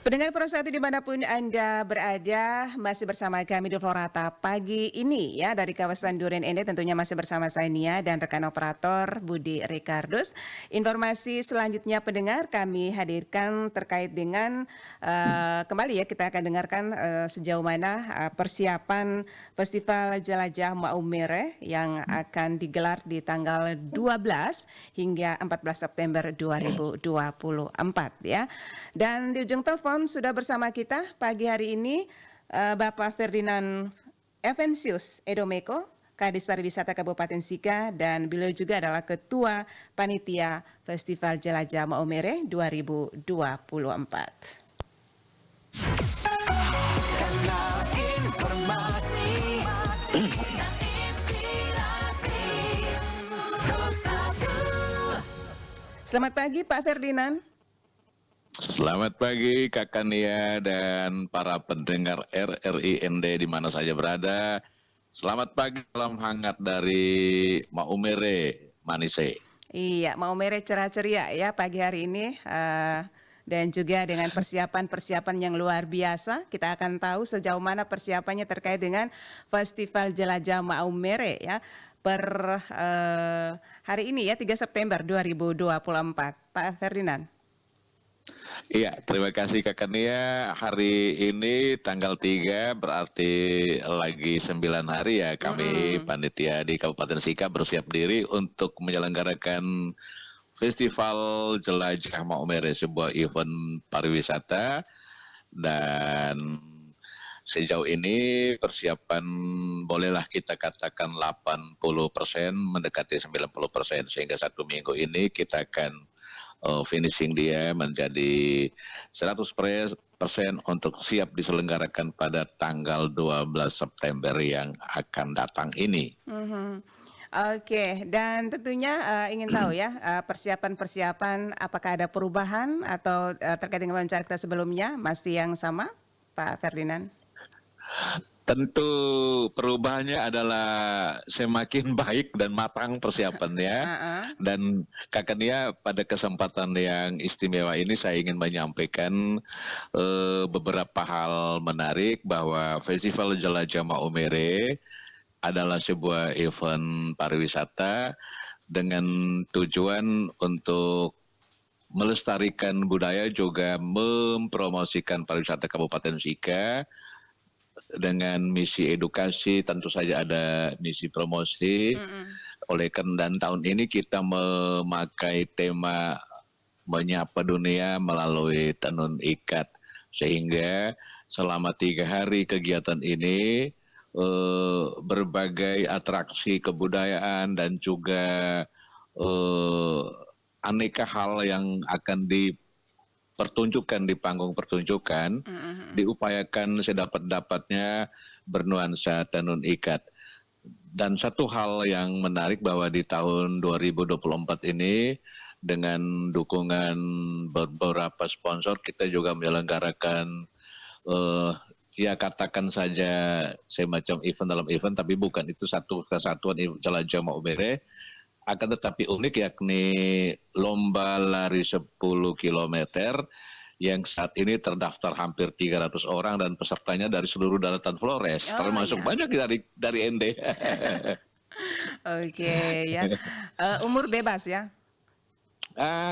Pendengar Pro1 dimanapun Anda berada, masih bersama kami di Florata pagi ini ya dari kawasan Duren Ende, tentunya masih bersama saya Nia dan rekan operator Budi Ricardus. Informasi selanjutnya pendengar kami hadirkan terkait dengan kembali ya kita akan dengarkan sejauh mana persiapan Festival Jelajah Maumere yang akan digelar di tanggal 12 hingga 14 September 2024 ya. Dan di ujung telepon sudah bersama kita pagi hari ini Bapak Ferdinand Evensius Edomeko, Kadis Pariwisata Kabupaten Sika, dan beliau juga adalah Ketua Panitia Festival Jelajah Maumere 2024. Kanal informasi dan inspirasi Pro1. Selamat pagi Pak Ferdinand. Selamat pagi Kakak Nia dan para pendengar RRI ND di mana saja berada. Selamat pagi, salam hangat dari Maumere, Manise. Iya, Maumere cerah ceria ya pagi hari ini. Dan juga dengan persiapan-persiapan yang luar biasa. Kita akan tahu sejauh mana persiapannya terkait dengan Festival Jelajah Maumere ya. Per hari ini ya 3 September 2024. Pak Ferdinand. Iya, terima kasih Kakak Nia. Hari ini tanggal 3 berarti lagi 9 hari ya kami panitia di Kabupaten Sika bersiap diri untuk menyelenggarakan Festival Jelajah Maumere, sebuah event pariwisata, dan sejauh ini persiapan bolehlah kita katakan 80%, mendekati 90%, sehingga satu minggu ini kita akan finishing dia menjadi 100% untuk siap diselenggarakan pada tanggal 12 September yang akan datang ini. Oke, dan tentunya ingin tahu ya persiapan-persiapan apakah ada perubahan atau terkait dengan wawancara kita sebelumnya masih yang sama, Pak Ferdinand? Tentu perubahannya adalah semakin baik dan matang persiapannya. Dan Kakak Nia, pada kesempatan yang istimewa ini saya ingin menyampaikan beberapa hal menarik, bahwa Festival Jelajah Maumere adalah sebuah event pariwisata dengan tujuan untuk melestarikan budaya, juga mempromosikan pariwisata Kabupaten Sika dengan misi edukasi, tentu saja ada misi promosi. Oleh karena dan tahun ini kita memakai tema menyapa dunia melalui tenun ikat, sehingga selama 3 hari kegiatan ini berbagai atraksi kebudayaan dan juga aneka hal yang akan dipertunjukkan di panggung pertunjukan, diupayakan sedapat-dapatnya bernuansa tenun ikat. Dan satu hal yang menarik bahwa di tahun 2024 ini dengan dukungan beberapa sponsor, kita juga menyelenggarakan ya katakan saja semacam event dalam event, tapi bukan itu satu kesatuan Jelajah Maumere. Akan tetapi unik, yakni lomba lari 10 km yang saat ini terdaftar hampir 300 orang dan pesertanya dari seluruh daratan Flores, termasuk banyak dari ND. Oke ya, umur bebas ya?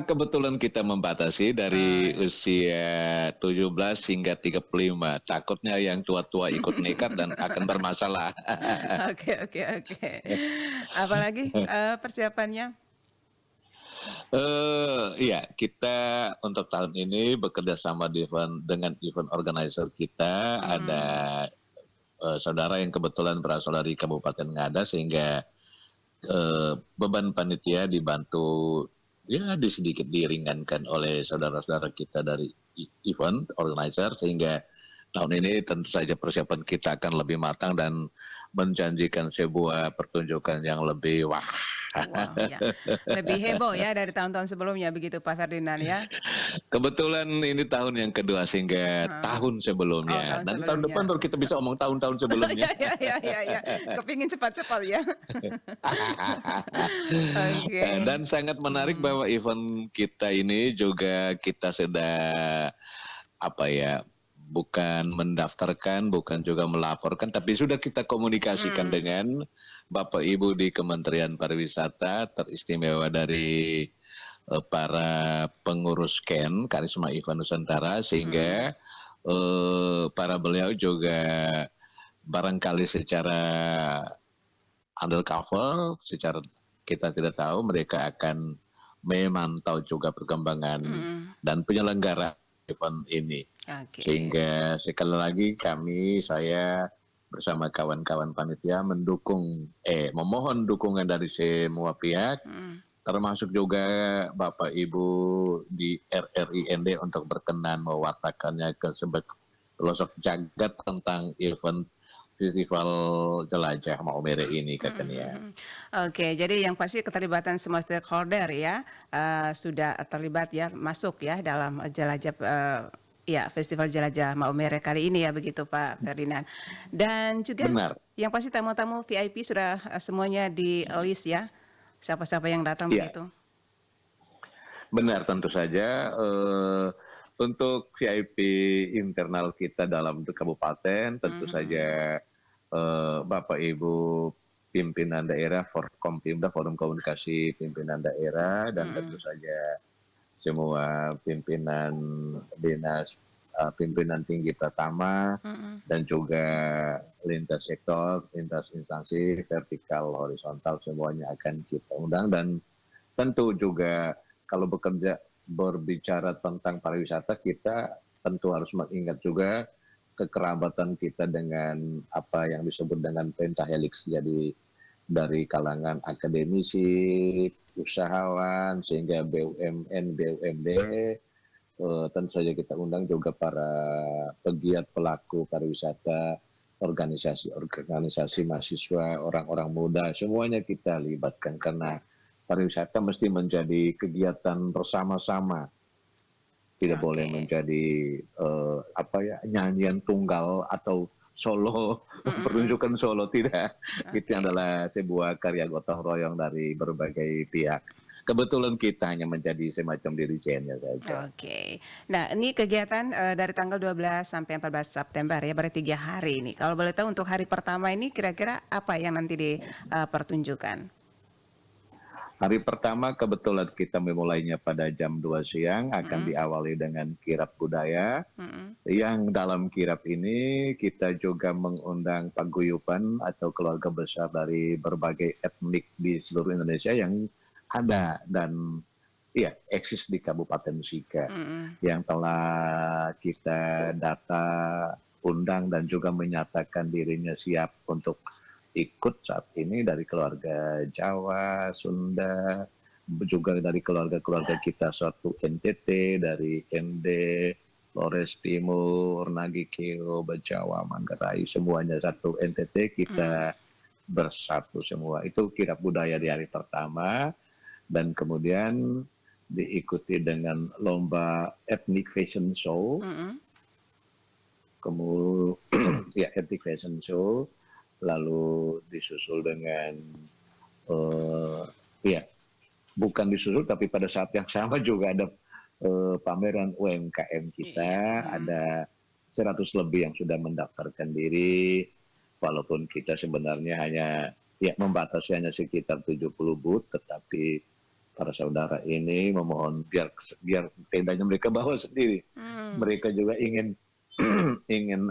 Kebetulan kita membatasi dari usia 17 hingga 35. Takutnya yang tua-tua ikut nekat dan akan bermasalah. Oke. Apalagi persiapannya? Iya, kita untuk tahun ini bekerja sama dengan event organizer kita. Ada saudara yang kebetulan berasal dari Kabupaten Ngada, sehingga beban panitia dibantu ya sedikit diringankan oleh saudara-saudara kita dari event organizer, sehingga tahun ini tentu saja persiapan kita akan lebih matang dan menjanjikan sebuah pertunjukan yang lebih wah. Wow, ya. Lebih heboh ya dari tahun-tahun sebelumnya, begitu Pak Ferdinand ya? Kebetulan ini tahun yang kedua, sehingga tahun sebelumnya. Dan tahun depan baru kita bisa omong tahun-tahun sebelumnya. Ya. Kepingin cepat-cepat ya. Okay. Dan sangat menarik bahwa event kita ini juga kita sudah apa ya, bukan mendaftarkan, bukan juga melaporkan, tapi sudah kita komunikasikan dengan Bapak Ibu di Kementerian Pariwisata, teristimewa dari para pengurus KEN, Karisma Event Nusantara, sehingga para beliau juga barangkali secara undercover, secara kita tidak tahu, mereka akan memantau juga perkembangan dan penyelenggara event ini. Oke. Sehingga sekali lagi saya bersama kawan-kawan panitia memohon dukungan dari semua pihak, termasuk juga Bapak Ibu di RRIND untuk berkenan mewartakannya ke pelosok jagat tentang event Festival Jelajah Maumere ini, Kakania. Oke, jadi yang pasti keterlibatan semua stakeholder ya sudah terlibat ya, masuk ya dalam jelajah ya Festival Jelajah Maumere kali ini ya, begitu Pak Ferdinand. Dan juga Benar. yang pasti tamu-tamu VIP sudah semuanya di list ya, siapa-siapa yang datang Iya. begitu. Benar, tentu saja untuk VIP internal kita dalam kabupaten, tentu saja Bapak Ibu pimpinan daerah, Forkompimda, Forum Komunikasi Pimpinan Daerah, dan tentu saja semua pimpinan dinas, pimpinan tinggi pertama, dan juga lintas sektor, lintas instansi, vertikal, horizontal, semuanya akan kita undang. Dan tentu juga kalau berbicara tentang pariwisata, kita tentu harus mengingat juga kekerabatan kita dengan apa yang disebut dengan pentahelix, jadi dari kalangan akademisi, usahawan, sehingga BUMN, BUMD, tentu saja kita undang juga para pegiat pelaku pariwisata, organisasi mahasiswa, orang-orang muda, semuanya kita libatkan karena pariwisata mesti menjadi kegiatan bersama-sama. Tidak boleh menjadi nyanyian tunggal atau solo, pertunjukan solo, tidak. Itu adalah sebuah karya gotong royong dari berbagai pihak. Kebetulan kita hanya menjadi semacam dirijennya saja. Oke. Nah, ini kegiatan dari tanggal 12 sampai 14 September ya, berarti 3 hari ini. Kalau boleh tahu untuk hari pertama ini kira-kira apa yang nanti dipertunjukkan? Hari pertama kebetulan kita memulainya pada jam 2 siang, akan diawali dengan kirap budaya. Yang dalam kirap ini kita juga mengundang paguyuban atau keluarga besar dari berbagai etnik di seluruh Indonesia yang ada dan eksis di Kabupaten Sika, yang telah kita data, undang, dan juga menyatakan dirinya siap untuk ikut saat ini dari keluarga Jawa, Sunda, juga dari keluarga-keluarga kita satu NTT, dari ND, Flores Timur, Nagikeo, Bajawa, Manggarai, semuanya satu NTT, kita bersatu semua. Itu kirap budaya di hari pertama, dan kemudian diikuti dengan lomba ethnic fashion show. Kemudian ethnic fashion show, lalu disusul dengan bukan disusul tapi pada saat yang sama juga ada pameran UMKM kita, ada 100 lebih yang sudah mendaftarkan diri, walaupun kita sebenarnya hanya membatasi hanya sekitar 70 booth, tetapi para saudara ini memohon biar tendanya mereka bawa sendiri. Mereka juga ingin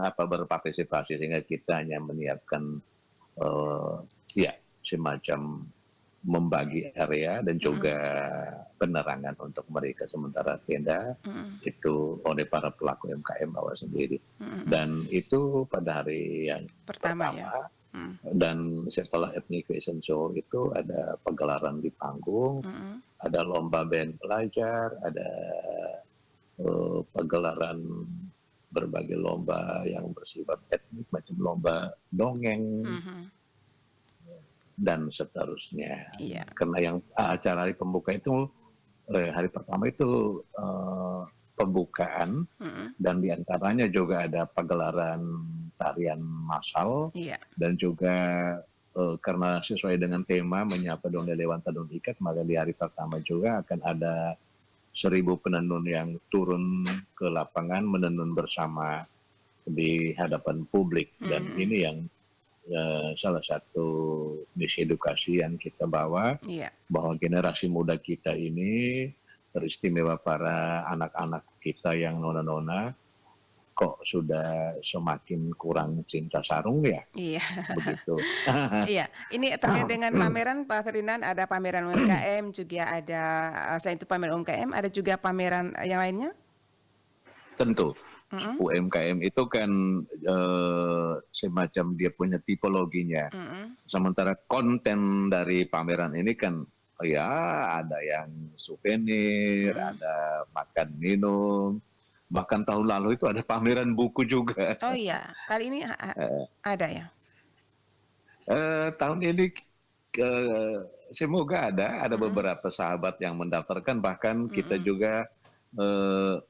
berpartisipasi, sehingga kita hanya menyiapkan semacam membagi area dan juga penerangan untuk mereka, sementara tenda itu oleh para pelaku UMKM bawa sendiri. Dan itu pada hari yang pertama. Dan setelah ethnic fashion show itu ada pagelaran di panggung, ada lomba band pelajar, ada pagelaran berbagai lomba yang bersifat etnik, macam lomba dongeng, dan seterusnya. Karena yang acara hari pembuka itu, hari pertama itu pembukaan, dan diantaranya juga ada pagelaran tarian massal, dan juga karena sesuai dengan tema menyapa Donde Lewanta Don Ikat, maka di hari pertama juga akan ada 1.000 penenun yang turun ke lapangan menenun bersama di hadapan publik, dan ini yang salah satu misi edukasi yang kita bawa, Iya. bahwa generasi muda kita ini, teristimewa para anak-anak kita yang nona-nona, kok sudah semakin kurang cinta sarung ya, Iya. begitu. Iya, ini terkait dengan pameran Pak Ferdinand, ada pameran UMKM, juga ada selain itu pameran UMKM, ada juga pameran yang lainnya? Tentu, Mhm, UMKM itu kan semacam dia punya tipologinya. mhm. Sementara konten dari pameran ini kan ya ada yang souvenir, ada makan minum, bahkan tahun lalu itu ada pameran buku juga. Oh iya, kali ini ada ya? Tahun ini semoga ada beberapa sahabat yang mendaftarkan, bahkan kita juga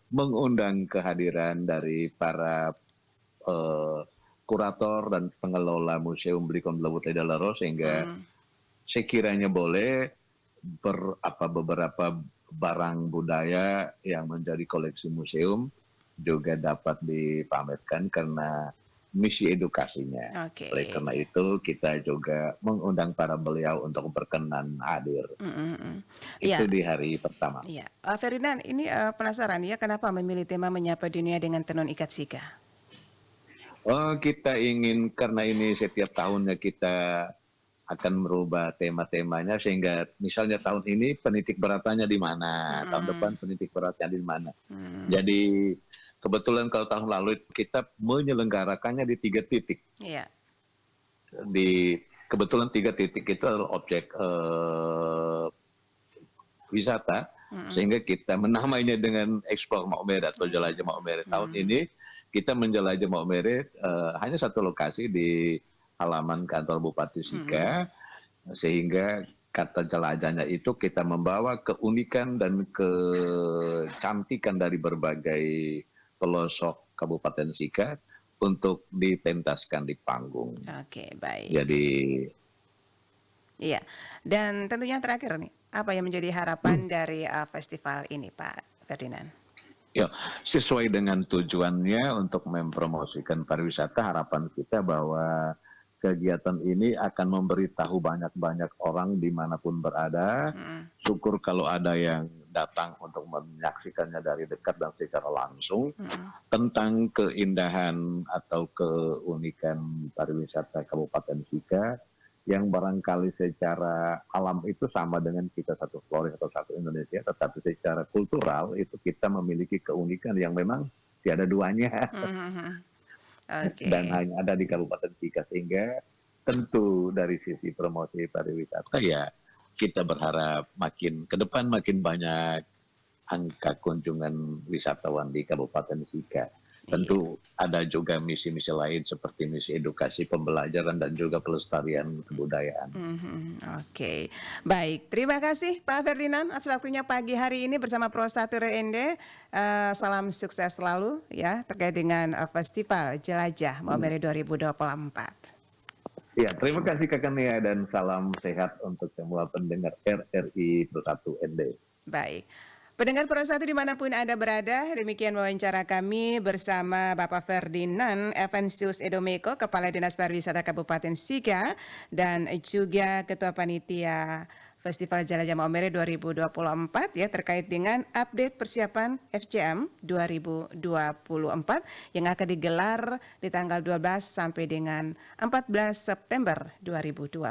mengundang kehadiran dari para kurator dan pengelola Museum Blikon Blawut Edalaro, sehingga sekiranya boleh beberapa barang budaya yang menjadi koleksi museum juga dapat dipamerkan karena misi edukasinya. Oke. Oleh karena itu kita juga mengundang para beliau untuk berkenan hadir. Iya, Itu di hari pertama. iya. Ferdinand, ini penasaran ya, kenapa memilih tema menyapa dunia dengan tenun ikat sika? Oh, kita ingin, karena ini setiap tahunnya kita akan merubah tema-temanya, sehingga misalnya tahun ini penitik beratnya di mana, tahun depan penitik beratnya di mana. Jadi kebetulan kalau tahun lalu kita menyelenggarakannya di 3 titik. Iya. Kebetulan 3 titik itu adalah objek wisata, sehingga kita menamainya dengan Explore Maumere atau Jelajah Maumere. Tahun ini kita menjelajah Maumere hanya 1 lokasi di halaman kantor Bupati Sika, sehingga kata jelajahnya itu kita membawa keunikan dan kecantikan dari berbagai pelosok Kabupaten Sika untuk dipentaskan di panggung. Oke, baik. Jadi Iya. Dan tentunya terakhir nih, apa yang menjadi harapan dari festival ini, Pak Ferdinand? ya, sesuai dengan tujuannya untuk mempromosikan pariwisata, harapan kita bahwa kegiatan ini akan memberitahu banyak-banyak orang dimanapun berada. Syukur kalau ada yang datang untuk menyaksikannya dari dekat dan secara langsung tentang keindahan atau keunikan pariwisata Kabupaten Sika, yang barangkali secara alam itu sama dengan kita satu Flores atau satu Indonesia, tetapi secara kultural itu kita memiliki keunikan yang memang tiada duanya. Oke. Dan hanya ada di Kabupaten Sika, sehingga tentu dari sisi promosi pariwisata ya kita berharap makin ke depan makin banyak angka kunjungan wisatawan di Kabupaten Sika. Tentu ada juga misi-misi lain seperti misi edukasi, pembelajaran, dan juga pelestarian kebudayaan. Oke, baik. Terima kasih Pak Ferdinand atas waktunya pagi hari ini bersama Pro 1 RND. Salam sukses selalu ya terkait dengan Festival Jelajah Maumere 2024. Ya, terima kasih Kakak Nia, dan salam sehat untuk semua pendengar RRI Pro 1 ND. Baik. Pendengar Pro 1 dimanapun Anda berada, demikian wawancara kami bersama Bapak Ferdinand Evansius Edomeko, Kepala Dinas Pariwisata Kabupaten Sika, dan juga Ketua Panitia Festival Jelajah Maumere 2024 ya, terkait dengan update persiapan FJM 2024 yang akan digelar di tanggal 12 sampai dengan 14 September 2024.